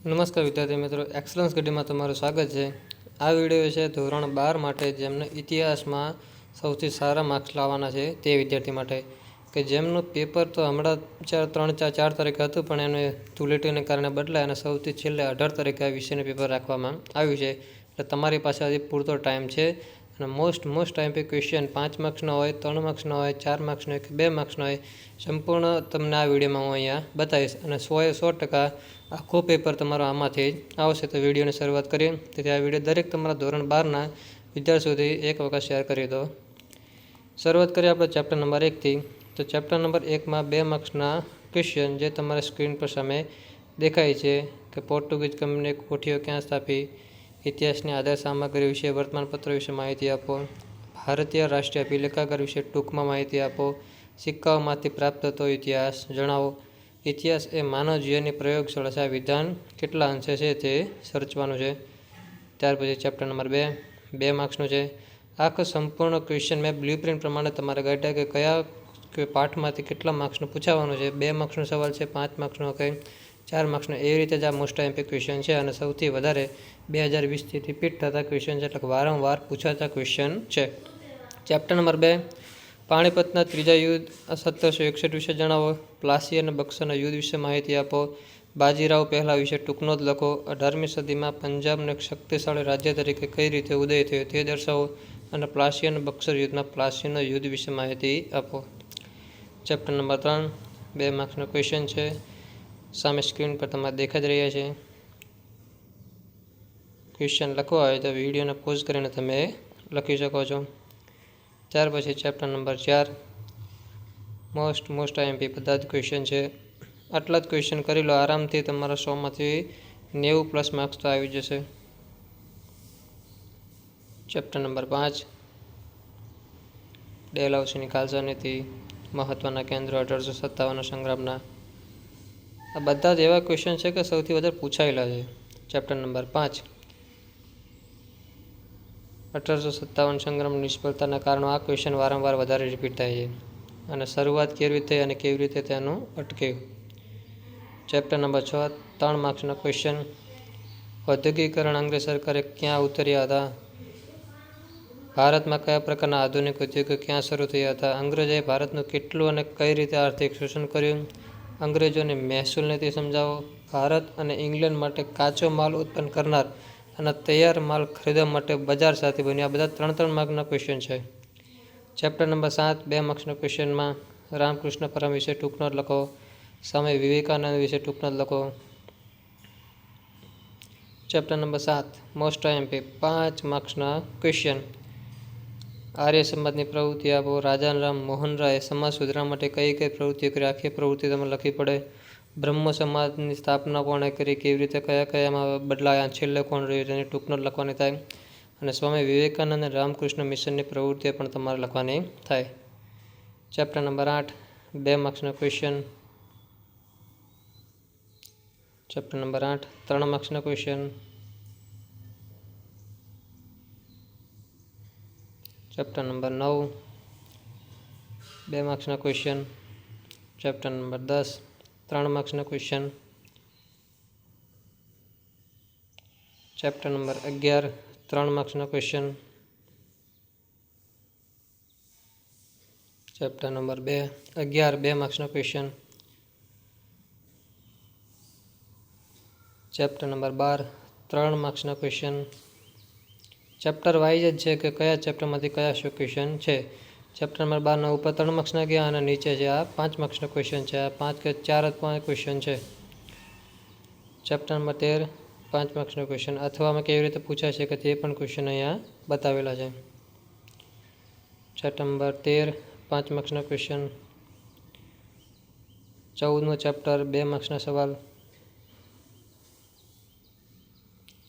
નમસ્કાર વિદ્યાર્થી મિત્રો, એક્સલન્સ સ્ટડીમાં તમારું સ્વાગત છે। આ વિડીયો છે ધોરણ 12 માટે જેમને ઇતિહાસમાં સૌથી સારા માર્ક્સ લાવવાના છે તે વિદ્યાર્થી માટે, કે જેમનું પેપર તો હમણાં 4 તારીખે હતું, પણ એને ધૂળેટીને કારણે બદલાય અને સૌથી છેલ્લે 18 તારીખે આ વિષયનું પેપર રાખવામાં આવ્યું છે। એટલે તમારી પાસે હજી પૂરતો ટાઈમ છે અને મોસ્ટ ટાઈમ પે ક્વેશ્ચન 5 માર્ક્સનો હોય, 3 માર્ક્સનો હોય, 4 માર્ક્સનો હોય કે 2 માર્ક્સનો હોય, સંપૂર્ણ તમને આ વિડીયોમાં હું અહીંયા બતાવીશ અને 100% આખો પેપર તમારો આમાંથી જ આવશે। તો વિડીયોની શરૂઆત કરીએ। તેથી આ વિડીયો દરેક તમારા ધોરણ 12ના વિદ્યાર્થી સુધી એક વખત શેર કરી દો। શરૂઆત કરીએ આપણે ચેપ્ટર નંબર 1થી। તો ચેપ્ટર નંબર 1માં 2 માર્ક્સના ક્વેશ્ચન જે તમારા સ્ક્રીન પર સામે દેખાય છે કે પોર્ટુગીઝ કંપનીએ કોઠીઓ ક્યાં સ્થાપી, ઇતિહાસની આધાર સામગ્રી વિશે વર્તમાનપત્રો વિશે માહિતી આપો, ભારતીય રાષ્ટ્રીય અભિલેખાગાર વિશે ટૂંકમાં માહિતી આપો, સિક્કાઓમાંથી પ્રાપ્ત થતો ઇતિહાસ જણાવો, ઇતિહાસ એ માનવ જીવનની પ્રયોગશાળા છે, આ વિધાન કેટલા અંશે છે તે સર્ચવાનું છે। ત્યાર પછી ચેપ્ટર નંબર 2 માર્ક્સનું છે। આખો સંપૂર્ણ ક્વેશ્ચન મેં બ્લુપ્રિન્ટ પ્રમાણે તમારે ગાઈડ્યા કે કયા પાઠમાંથી કેટલા માર્ક્સનું પૂછાવાનું છે। 2 માર્ક્સનો સવાલ છે, 5 માર્ક્સનો કે 4 માર્ક્સનો, એવી રીતે જ આ મોસ્ટ ટાઈમ પે ક્વેશ્ચન છે અને સૌથી વધારે 2020થી રિપીટ થતા ક્વેશ્ચન છે, એટલે વારંવાર પૂછાતા ક્વેશ્ચન છે। ચેપ્ટર નંબર 2 પાણીપતના ત્રીજા યુદ્ધ 1761 વિશે જણાવો, પ્લાસી અને બક્સરના યુદ્ધ વિશે માહિતી આપો, બાજીરાવ પહેલા વિશે ટૂંક નોંધ લખો, 18મી સદીમાં પંજાબનું એક શક્તિશાળી રાજ્ય તરીકે કઈ રીતે ઉદય થયો તે દર્શાવો અને પ્લાસી અને બક્સર યુદ્ધમાં પ્લાસીના યુદ્ધ વિશે માહિતી આપો। ચેપ્ટર નંબર 3 2 માર્ક્સનો ક્વેશ્ચન છે, સામે સ્ક્રીન પર તમારે દેખાઈ જ રહ્યા છે। ક્વેશ્ચન લખવા હોય તો વિડીયોને પોઝ કરીને તમે લખી શકો છો। ત્યાર પછી ચેપ્ટર નંબર 4 મોસ્ટ આઈએમપી બધા જ ક્વેશ્ચન છે। આટલા જ ક્વેશ્ચન કરી લો, આરામથી તમારા 100માંથી 90+ માર્ક્સ તો આવી જશે। ચેપ્ટર નંબર 5 ડેલહાઉસીની ખાલસા નીતિ, મહત્વના કેન્દ્રો 1857 સંગ્રામના, આ બધા જ એવા ક્વેશ્ચન છે કે સૌથી વધારે પૂછાયેલા છે। ચેપ્ટર નંબર 5 1857 સંગ્રામની નિષ્ફળતાના કારણો, આ ક્વેશ્ચન વારંવાર વધારે રિપીટ થાય છે અને શરૂઆત કેવી રીતે અને કેવી રીતે તેનું અટક્યું। ચેપ્ટર નંબર 6 3 માર્ક્સના ક્વેશ્ચન, ઔદ્યોગિકરણ અંગ્રેજ સરકારે ક્યાં ઉતર્યા હતા, ભારતમાં કયા પ્રકારના આધુનિક ઉદ્યોગો ક્યાં શરૂ થયા હતા, અંગ્રેજોએ ભારતનું કેટલું અને કઈ રીતે આર્થિક શોષણ કર્યું, અંગ્રેજોની મહેસૂલ નીતિ સમજાવો, ભારત અને ઇંગ્લેન્ડ માટે કાચો માલ ઉત્પન્ન કરનાર અને તૈયાર માલ ખરીદવા માટે બજાર સાથે બન્યું। આ બધા 3 માર્કના ક્વેશ્ચન છે। ચેપ્ટર નંબર 7 2 માર્ક્સના ક્વેશ્ચનમાં રામકૃષ્ણ પરમ વિશે ટૂંક નોંધ લખો, સ્વામી વિવેકાનંદ વિશે ટૂંક નોંધ લખો। ચેપ્ટર નંબર 7 મોસ્ટ આઈએમપી 5 માર્ક્સના ક્વેશ્ચન, આર્ય સમાજની પ્રવૃત્તિ આપો, રાજા રામ મોહન રાય સમાજ સુધારવા માટે કઈ કઈ પ્રવૃત્તિઓ કરી, આખી પ્રવૃત્તિ તમે લખવી પડે, બ્રહ્મ સમાજની સ્થાપના કોણે કરી, કેવી રીતે કયામાં બદલાયા, છેલ્લે કોણ રહ્યું, તેની ટૂંક નોંધ લખવાની થાય અને સ્વામી વિવેકાનંદ અને રામકૃષ્ણ મિશનની પ્રવૃત્તિઓ પણ તમારે લખવાની થાય। ચેપ્ટર નંબર 8 2 માર્ક્સના ક્વેશ્ચન, ચેપ્ટર નંબર 8 3 માર્ક્સના ક્વેશ્ચન, ચેપ્ટર નંબર 9 2 માર્ક્સના ક્વેશ્ચન, ચેપ્ટર નંબર 10 3 માર્ક્સના ક્વેશ્ચન, ચેપ્ટર નંબર 11 3 માર્ક્સના ક્વેશ્ચન, ચેપ્ટર નંબર 2 માર્ક્સના ક્વેશ્ચન, ચેપ્ટર નંબર 12 3 માર્ક્સના ક્વેશ્ચન। ચેપ્ટર વાઇઝ જ છે કે કયા ચેપ્ટરમાંથી કયા શું ક્વેશ્ચન છે। ચેપ્ટર નંબર 12ના ઉપર 3 માર્ક્સના ગયા અને નીચે છે આ 5 માર્ક્સના ક્વેશ્ચન છે, આ 5 કે 4 જ 5 ક્વેશ્ચન છે। ચેપ્ટર નંબર 13 5 માર્ક્સનો ક્વેશ્ચન, અથવામાં કેવી રીતે પૂછાય છે કે તે પણ ક્વેશ્ચન અહીંયા બતાવેલા છે। ચેપ્ટર નંબર 13 5 માર્ક્સના ક્વેશ્ચન, 14મું ચેપ્ટર 2 માર્ક્સના સવાલ,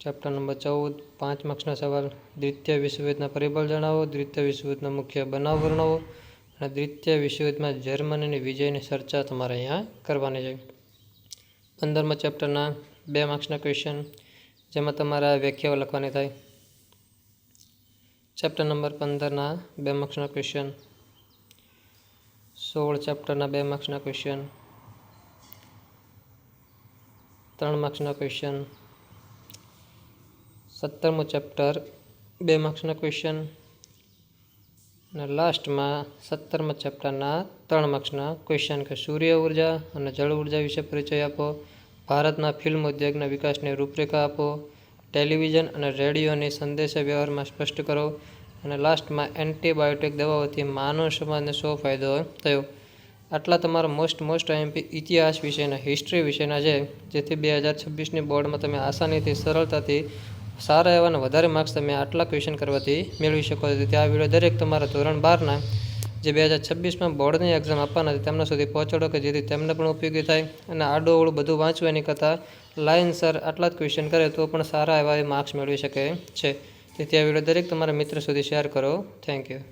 ચેપ્ટર નંબર 14 5 માર્ક્સના સવાલ, દ્વિતીય વિશ્વયુદ્ધના પરિબળ જણાવો, દ્વિતીય વિશ્વયુદ્ધનો મુખ્ય બનાવ વર્ણવો અને દ્વિતીય વિશ્વયુદ્ધમાં જર્મનીની વિજયની ચર્ચા તમારે અહીંયા કરવાની છે। 15મા ચેપ્ટરના 2 માર્ક્સના ક્વેશ્ચન, જેમાં તમારે વ્યાખ્યાઓ લખવાની થાય। ચેપ્ટર નંબર 15ના 2 માર્ક્સના ક્વેશ્ચન, 16 ચેપ્ટરના 2 માર્ક્સના ક્વેશ્ચન, 3 માર્ક્સના ક્વેશ્ચન, 17મું ચેપ્ટર 2 માર્ક્સના ક્વેશ્ચન અને લાસ્ટમાં 17મા ચેપ્ટરના 3 માર્ક્સના ક્વેશ્ચન કે સૂર્ય ઉર્જા અને જળ ઉર્જા વિશે પરિચય આપો, ભારતના ફિલ્મ ઉદ્યોગના વિકાસની રૂપરેખા આપો, ટેલિવિઝન અને રેડિયોની સંદેશા વ્યવહારમાં સ્પષ્ટ કરો અને લાસ્ટમાં એન્ટીબાયોટિક દવાઓથી માનવ સમાજને શો ફાયદો થયો. આટલા તમારા મોસ્ટ આઈએમપી ઇતિહાસ વિષયના હિસ્ટ્રી વિષયના છે, જેથી 2026ની બોર્ડમાં તમે આસાનીથી સરળતાથી સારા એવા અને વધારે માર્ક્સ તમે આટલા ક્વેશ્ચન કરવાથી મેળવી શકો છો. તેથી આ વિડીયો દરેક તમારા ધોરણ 12ના જે 2026માં બોર્ડની એક્ઝામ આપવાના છે તેમના સુધી પહોંચાડો કે જેથી તેમને પણ ઉપયોગી થાય અને આડું બધું વાંચવું એની કરતાં લાઇનસર આટલા જ ક્વેશ્ચન કરે તો પણ સારા એવા માર્ક્સ મેળવી શકે છે. તેથી આ વિડીયો દરેક તમારા મિત્ર સુધી શેર કરો. Thank you.